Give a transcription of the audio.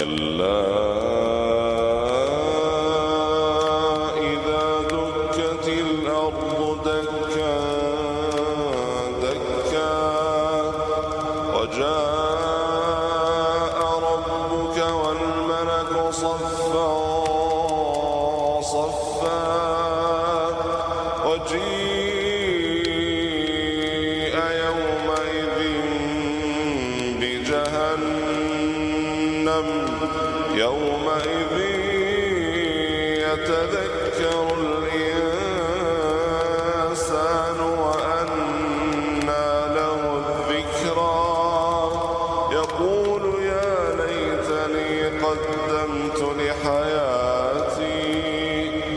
كلا إذا دكت الأرض دكا دكا وجاء ربك والملك صفا صفا وجيء يومئذ بجهنم يومئذ يتذكر الإنسان